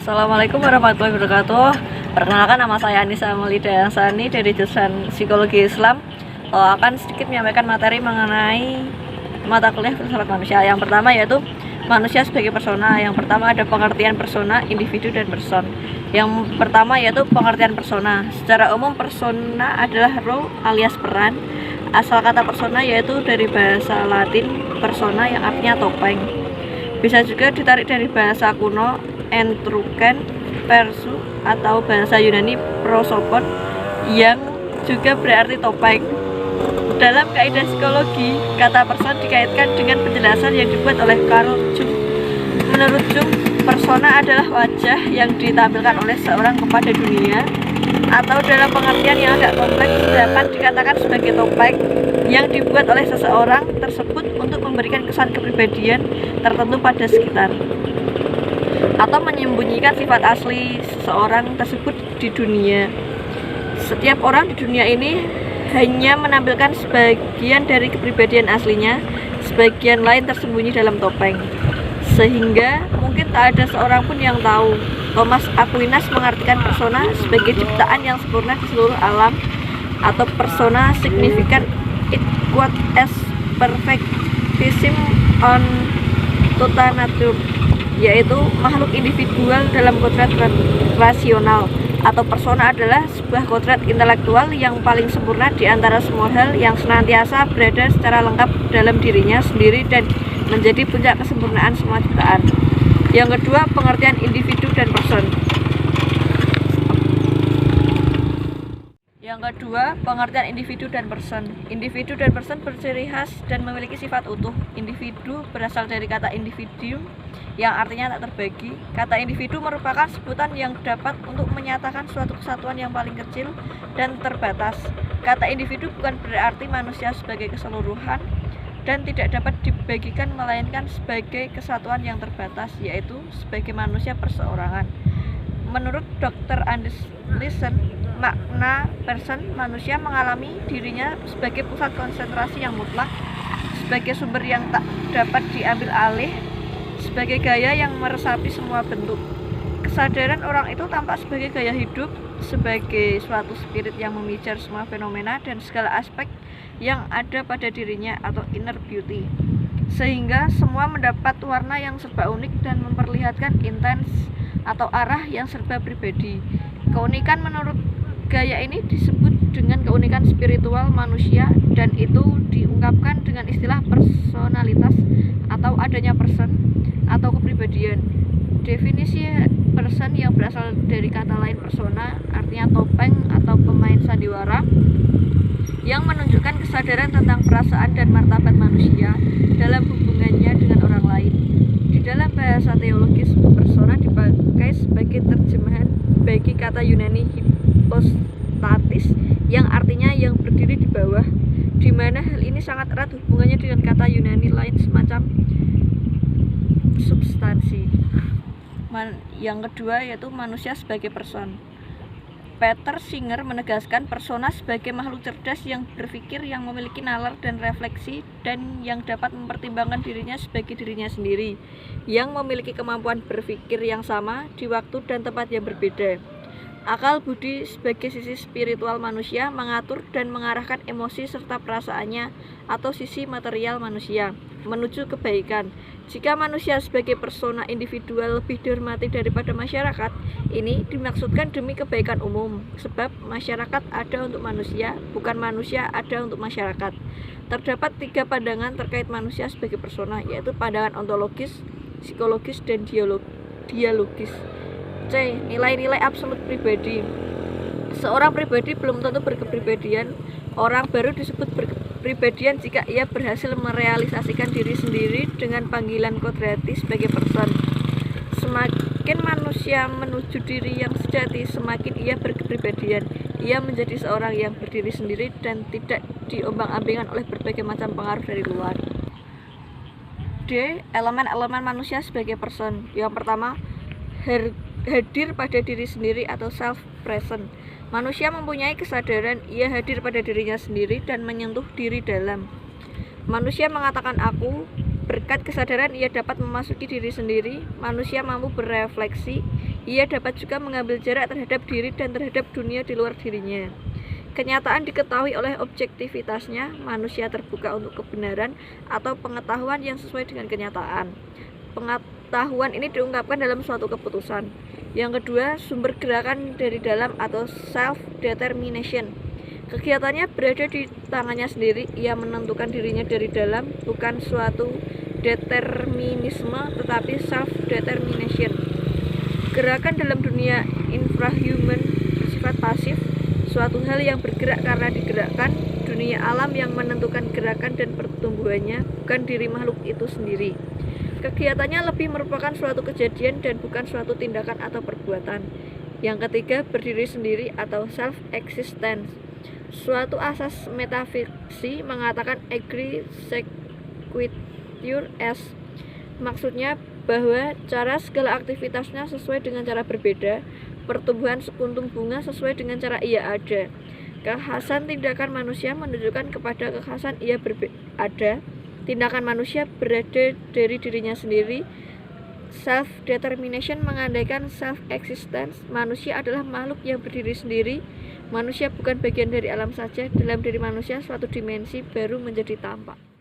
Assalamualaikum warahmatullahi wabarakatuh. Perkenalkan, nama saya Anissa Melida Sani dari jurusan Psikologi Islam. Akan sedikit menyampaikan materi mengenai mata kuliah filsafat manusia. Yang pertama yaitu manusia sebagai persona. Yang pertama ada pengertian persona, individu, dan person. Yang pertama yaitu pengertian persona. Secara umum persona adalah role alias peran. Asal kata persona yaitu dari bahasa Latin persona yang artinya topeng. Bisa juga ditarik dari bahasa kuno entruken persu atau bahasa Yunani prosopon yang juga berarti topeng. Dalam kaidah psikologi, kata person dikaitkan dengan penjelasan yang dibuat oleh Carl Jung. Menurut Jung, persona adalah wajah yang ditampilkan oleh seorang kepada dunia, atau dalam pengertian yang agak kompleks dapat dikatakan sebagai topeng yang dibuat oleh seseorang tersebut untuk memberikan kesan kepribadian tertentu pada sekitar, atau menyembunyikan sifat asli seseorang tersebut di dunia. Setiap orang di dunia ini hanya menampilkan sebagian dari kepribadian aslinya, sebagian lain tersembunyi dalam topeng, sehingga mungkin tak ada seorang pun yang tahu. Thomas Aquinas mengartikan persona sebagai ciptaan yang sempurna di seluruh alam, atau persona signifikan it quod est perfectissim on tota natura, yaitu makhluk individual dalam kodrat rasional, atau persona adalah sebuah kodrat intelektual yang paling sempurna di antara semua hal yang senantiasa berada secara lengkap dalam dirinya sendiri dan menjadi puncak kesempurnaan semua ciptaan. Yang kedua, pengertian individu dan person. Yang kedua, pengertian individu dan person. Individu dan person berciri khas dan memiliki sifat utuh. Individu berasal dari kata individuum yang artinya tak terbagi. Kata individu merupakan sebutan yang dapat untuk menyatakan suatu kesatuan yang paling kecil dan terbatas. Kata individu bukan berarti manusia sebagai keseluruhan dan tidak dapat dibagikan, melainkan sebagai kesatuan yang terbatas, yaitu sebagai manusia perseorangan. Menurut Dr. Anderson, makna person manusia mengalami dirinya sebagai pusat konsentrasi yang mutlak, sebagai sumber yang tak dapat diambil alih, sebagai gaya yang meresapi semua bentuk. Kesadaran orang itu tampak sebagai gaya hidup, sebagai suatu spirit yang memijar semua fenomena dan segala aspek yang ada pada dirinya, atau inner beauty, sehingga semua mendapat warna yang serba unik dan memperlihatkan intens atau arah yang serba pribadi. Keunikan menurut gaya ini disebut dengan keunikan spiritual manusia, dan itu diungkapkan dengan istilah personalitas atau adanya person atau kepribadian. Definisi person yang berasal dari kata lain persona, artinya topeng atau pemain sandiwara, yang menunjukkan kesadaran tentang perasaan dan martabat manusia dalam hubungannya dengan orang lain. Di dalam bahasa teologis, persona dipakai sebagai terjemahan bagi kata Yunani hypostatis yang artinya yang berdiri di bawah, di mana hal ini sangat erat hubungannya dengan kata Yunani lain semacam substansi. Yang kedua yaitu manusia sebagai person. Peter Singer menegaskan persona sebagai makhluk cerdas yang berpikir, yang memiliki nalar dan refleksi, dan yang dapat mempertimbangkan dirinya sebagai dirinya sendiri, yang memiliki kemampuan berpikir yang sama di waktu dan tempat yang berbeda. Akal budi sebagai sisi spiritual manusia, mengatur dan mengarahkan emosi serta perasaannya atau sisi material manusia menuju kebaikan. Jika manusia sebagai persona individual lebih dihormati daripada masyarakat, ini dimaksudkan demi kebaikan umum, sebab masyarakat ada untuk manusia, bukan manusia ada untuk masyarakat. Terdapat 3 pandangan terkait manusia sebagai persona, yaitu pandangan ontologis, psikologis, dan dialogis. C. Nilai-nilai absolut pribadi. Seorang pribadi belum tentu berkepribadian. Orang baru disebut berkepribadian jika ia berhasil merealisasikan diri sendiri dengan panggilan kodrati sebagai person. Semakin manusia menuju diri yang sejati, semakin ia berkepribadian. Ia menjadi seorang yang berdiri sendiri dan tidak diombang-ambingkan oleh berbagai macam pengaruh dari luar. D. Elemen-elemen manusia sebagai person. Yang pertama, hadir pada diri sendiri atau self-present. Manusia mempunyai kesadaran, ia hadir pada dirinya sendiri dan menyentuh diri dalam. Manusia mengatakan aku, berkat kesadaran ia dapat memasuki diri sendiri. Manusia mampu berefleksi, Ia dapat juga mengambil jarak terhadap diri dan terhadap dunia di luar dirinya. Kenyataan diketahui oleh objektivitasnya, manusia terbuka untuk kebenaran atau pengetahuan yang sesuai dengan kenyataan. Pengetahuan ini diungkapkan dalam suatu keputusan. Yang kedua, sumber gerakan dari dalam atau self-determination. Kegiatannya berada di tangannya sendiri, ia menentukan dirinya dari dalam, bukan suatu determinisme, tetapi self-determination. Gerakan dalam dunia infrahuman bersifat pasif, suatu hal yang bergerak karena digerakkan. Dunia alam yang menentukan gerakan dan pertumbuhannya, bukan diri makhluk itu sendiri. Kegiatannya lebih merupakan suatu kejadian dan bukan suatu tindakan atau perbuatan. Yang ketiga, berdiri sendiri atau self-existence. Suatu asas metafiksi mengatakan agree sequitur est. Maksudnya bahwa cara segala aktivitasnya sesuai dengan cara berbeda. Pertumbuhan sekuntum bunga sesuai dengan cara ia ada. Kekhasan tindakan manusia menunjukkan kepada kekhasan ia ada. Tindakan manusia berada dari dirinya sendiri. Self-determination mengandaikan self-existence. Manusia adalah makhluk yang berdiri sendiri. Manusia bukan bagian dari alam saja. Dalam diri manusia, suatu dimensi baru menjadi tampak.